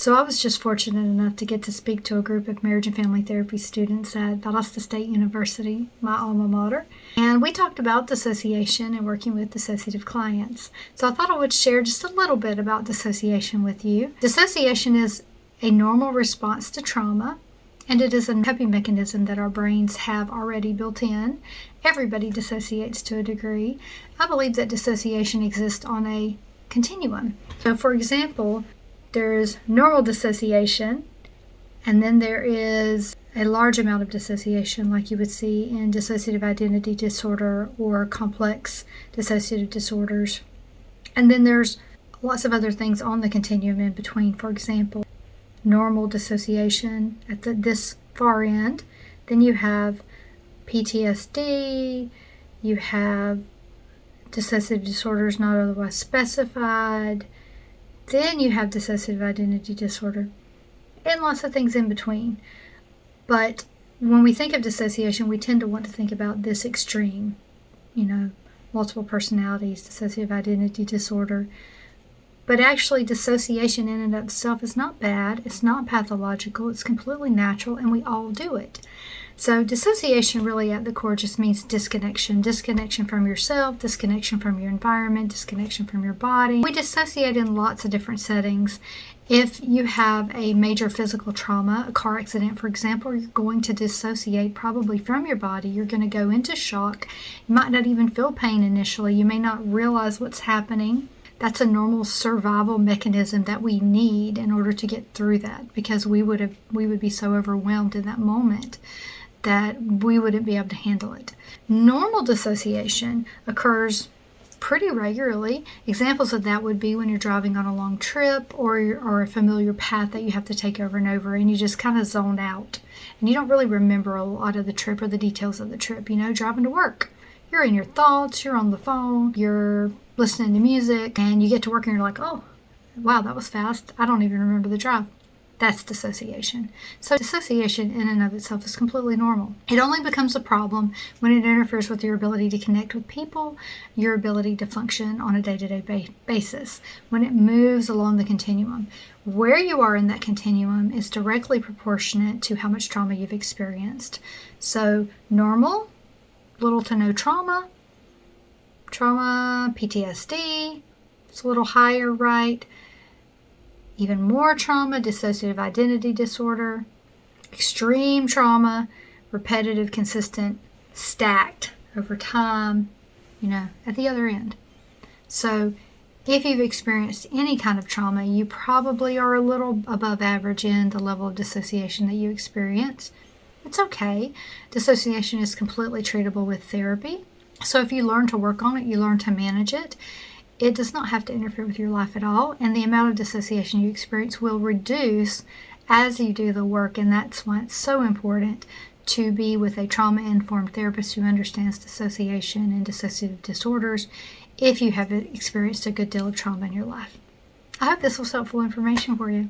So I was just fortunate enough to get to speak to a group of marriage and family therapy students at Valdosta State University, my alma mater. And we talked about dissociation and working with dissociative clients. So I thought I would share just a little bit about dissociation with you. Dissociation is a normal response to trauma, and it is a coping mechanism that our brains have already built in. Everybody dissociates to a degree. I believe that dissociation exists on a continuum. So for example, there's normal dissociation, and then there is a large amount of dissociation like you would see in dissociative identity disorder or complex dissociative disorders. And then there's lots of other things on the continuum in between. For example, normal dissociation at this far end. Then you have PTSD, you have dissociative disorders not otherwise specified, then you have dissociative identity disorder, and lots of things in between. But when we think of dissociation, we tend to want to think about this extreme, multiple personalities, dissociative identity disorder. But actually, dissociation in and of itself is not bad. It's not pathological. It's completely natural, and we all do it. So dissociation really at the core just means disconnection. Disconnection from yourself, disconnection from your environment, disconnection from your body. We dissociate in lots of different settings. If you have a major physical trauma, a car accident, for example, you're going to dissociate probably from your body. You're going to go into shock. You might not even feel pain initially. You may not realize what's happening. That's a normal survival mechanism that we need in order to get through that, because we would be so overwhelmed in that moment that we wouldn't be able to handle it. Normal dissociation occurs pretty regularly. Examples of that would be when you're driving on a long trip or a familiar path that you have to take over and over, and you just kind of zone out and you don't really remember a lot of the trip or the details of the trip. Driving to work, you're in your thoughts, you're on the phone, you're listening to music, and you get to work and you're like, oh, wow, that was fast. I don't even remember the drive. That's dissociation. So dissociation in and of itself is completely normal. It only becomes a problem when it interferes with your ability to connect with people, your ability to function on a day-to-day basis, when it moves along the continuum. Where you are in that continuum is directly proportionate to how much trauma you've experienced. So normal, little to no trauma, PTSD, it's a little higher, right? Even more trauma, dissociative identity disorder, extreme trauma, repetitive, consistent, stacked over time, at the other end. So if you've experienced any kind of trauma, you probably are a little above average in the level of dissociation that you experience. It's okay. Dissociation is completely treatable with therapy. So if you learn to work on it, you learn to manage it. It does not have to interfere with your life at all, and the amount of dissociation you experience will reduce as you do the work, and that's why it's so important to be with a trauma-informed therapist who understands dissociation and dissociative disorders if you have experienced a good deal of trauma in your life. I hope this was helpful information for you.